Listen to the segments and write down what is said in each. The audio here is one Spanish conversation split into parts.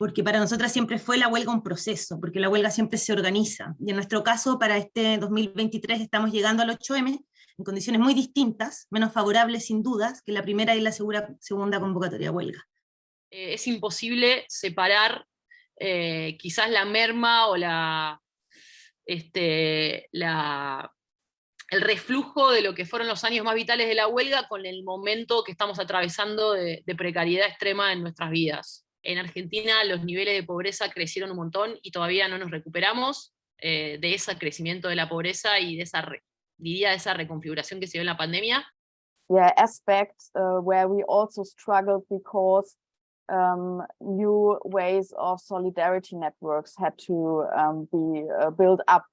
porque para nosotras siempre fue la huelga un proceso, porque la huelga siempre se organiza, y en nuestro caso para este 2023 estamos llegando al 8M en condiciones muy distintas, menos favorables sin dudas que la primera y la segunda convocatoria de huelga. Es imposible separar quizás la merma o el reflujo de lo que fueron los años más vitales de la huelga con el momento que estamos atravesando de precariedad extrema en nuestras vidas. En Argentina los niveles de pobreza crecieron un montón y todavía no nos recuperamos de ese crecimiento de la pobreza y de esa reconfiguración que se dio en la pandemia. Yeah, aspects where we also struggled because new ways of solidarity networks had to be built up.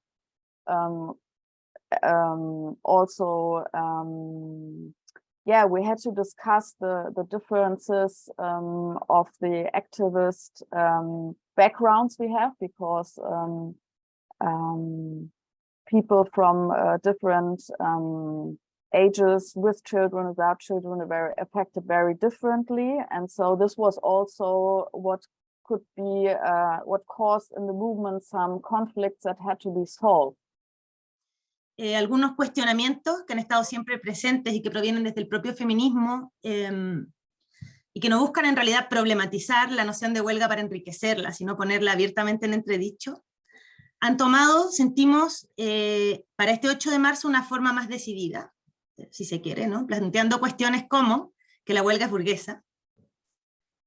Yeah, we had to discuss the differences of the activist backgrounds we have, because people from different ages, with children, without children, are very affected very differently. And so this was also what could be, what caused in the movement some conflicts that had to be solved. Algunos cuestionamientos que han estado siempre presentes y que provienen desde el propio feminismo y que no buscan en realidad problematizar la noción de huelga para enriquecerla, sino ponerla abiertamente en entredicho, han tomado, sentimos, para este 8 de marzo una forma más decidida, si se quiere, ¿no? Planteando cuestiones como que la huelga es burguesa,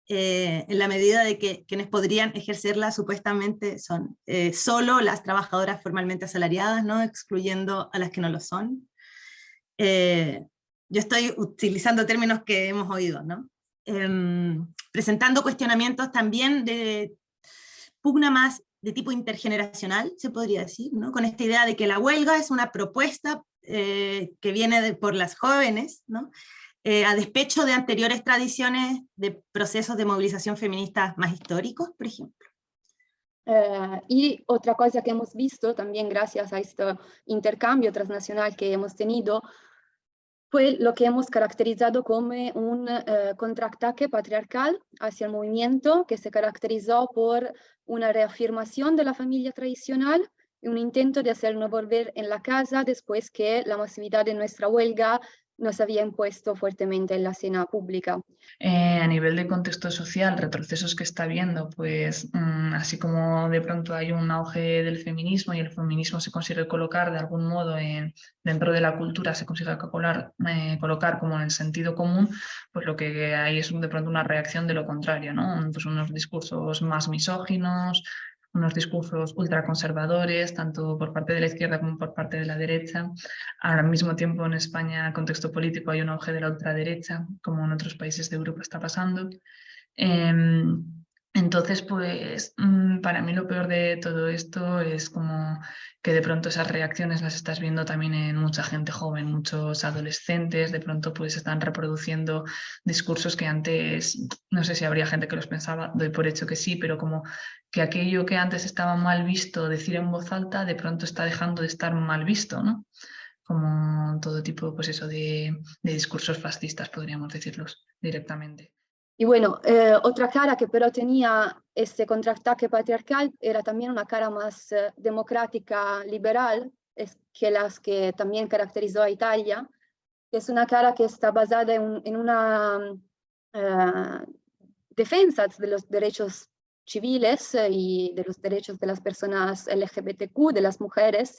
en la medida de que quienes podrían ejercerla supuestamente son solo las trabajadoras formalmente asalariadas, ¿no? Excluyendo a las que no lo son. Yo estoy utilizando términos que hemos oído, ¿no? Presentando cuestionamientos también de pugna más de tipo intergeneracional, se podría decir, ¿no? Con esta idea de que la huelga es una propuesta que viene por las jóvenes, ¿no? A despecho de anteriores tradiciones de procesos de movilización feminista más históricos, por ejemplo. Y otra cosa que hemos visto también gracias a este intercambio transnacional que hemos tenido fue lo que hemos caracterizado como un contraataque patriarcal hacia el movimiento, que se caracterizó por una reafirmación de la familia tradicional y un intento de hacernos volver en la casa después que la masividad de nuestra huelga nos había impuesto fuertemente en la escena pública. A nivel de contexto social, retrocesos que está habiendo, pues así como de pronto hay un auge del feminismo y el feminismo se consigue colocar de algún modo dentro de la cultura, se consigue colocar como en el sentido común, pues lo que hay es de pronto una reacción de lo contrario, ¿no? Pues unos discursos más misóginos, unos discursos ultraconservadores, tanto por parte de la izquierda como por parte de la derecha. Al mismo tiempo en España, en el contexto político, hay un auge de la ultraderecha, como en otros países de Europa está pasando. Entonces, pues para mí lo peor de todo esto es como que de pronto esas reacciones las estás viendo también en mucha gente joven, muchos adolescentes, de pronto pues están reproduciendo discursos que antes, no sé si habría gente que los pensaba, doy por hecho que sí, pero como que aquello que antes estaba mal visto decir en voz alta, de pronto está dejando de estar mal visto, ¿no? Como todo tipo pues eso, de discursos fascistas, podríamos decirlos directamente. Y bueno, otra cara que pero tenía este contraataque patriarcal era también una cara más democrática, liberal, que las que también caracterizó a Italia, que es una cara que está basada en una defensa de los derechos civiles y de los derechos de las personas LGBTQ, de las mujeres,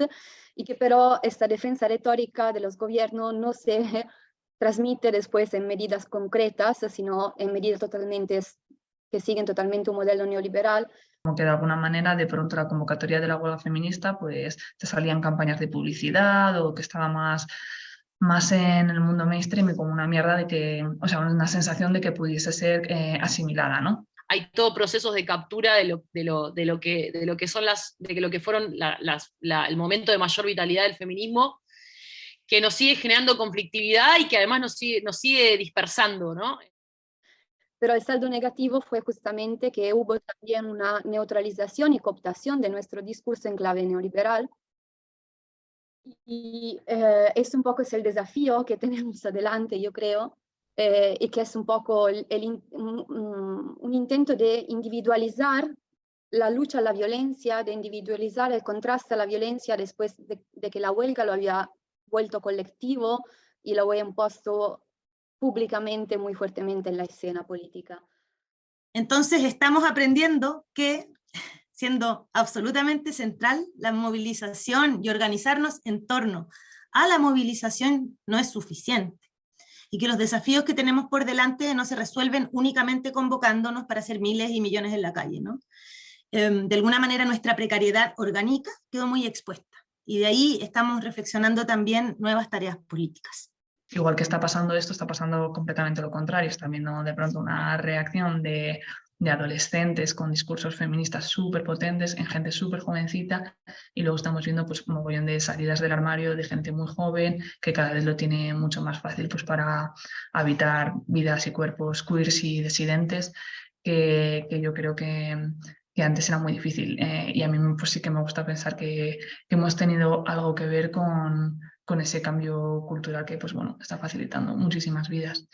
y que pero esta defensa retórica de los gobiernos no se transmite después en medidas concretas, sino en medidas que siguen totalmente un modelo neoliberal. Como que de alguna manera de pronto la convocatoria de la huelga feminista pues te salían campañas de publicidad o que estaba más en el mundo mainstream y como una mierda de que, o sea, una sensación de que pudiese ser asimilada, ¿no? Hay todo procesos de captura de lo que fueron el momento de mayor vitalidad del feminismo, que nos sigue generando conflictividad y que además nos sigue dispersando, ¿no? Pero el saldo negativo fue justamente que hubo también una neutralización y cooptación de nuestro discurso en clave neoliberal. Y es un poco el desafío que tenemos adelante, yo creo, y que es un poco un intento de individualizar la lucha a la violencia, de individualizar el contraste a la violencia después de que la huelga lo había vuelto colectivo y lo había impuesto públicamente muy fuertemente en la escena política. Entonces estamos aprendiendo que, siendo absolutamente central, la movilización y organizarnos en torno a la movilización no es suficiente, y que los desafíos que tenemos por delante no se resuelven únicamente convocándonos para hacer miles y millones en la calle, ¿no? De alguna manera nuestra precariedad orgánica quedó muy expuesta, y de ahí estamos reflexionando también nuevas tareas políticas. Igual que está pasando esto, está pasando completamente lo contrario. Está viendo de pronto una reacción de adolescentes con discursos feministas súper potentes en gente súper jovencita, y luego estamos viendo pues un mogollón de salidas del armario de gente muy joven que cada vez lo tiene mucho más fácil pues para habitar vidas y cuerpos queers y disidentes que yo creo que antes era muy difícil. Y a mí pues sí que me gusta pensar que hemos tenido algo que ver con ese cambio cultural que pues bueno, está facilitando muchísimas vidas.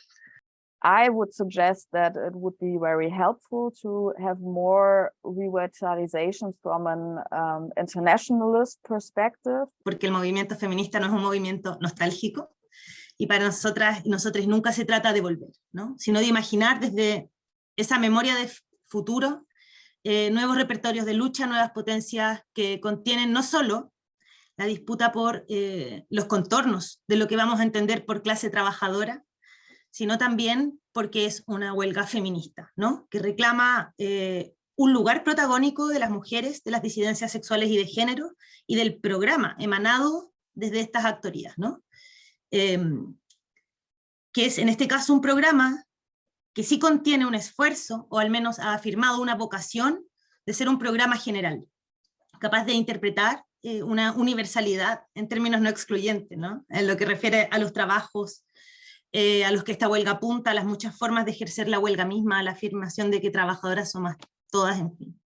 I would suggest that it would be very helpful to have more revitalizations from an internationalist perspective. Porque el movimiento feminista no es un movimiento nostálgico, y para nosotras y nosotros nunca se trata de volver, ¿no? Sino de imaginar desde esa memoria de futuro nuevos repertorios de lucha, nuevas potencias que contienen no solo la disputa por los contornos de lo que vamos a entender por clase trabajadora, sino también porque es una huelga feminista, ¿no? Que reclama un lugar protagónico de las mujeres, de las disidencias sexuales y de género, y del programa emanado desde estas actorías, ¿no? Que es en este caso un programa que sí contiene un esfuerzo, o al menos ha afirmado una vocación de ser un programa general, capaz de interpretar una universalidad en términos no excluyentes, ¿no? En lo que refiere a los trabajos a los que esta huelga apunta, a las muchas formas de ejercer la huelga misma, a la afirmación de que trabajadoras somos todas, en fin.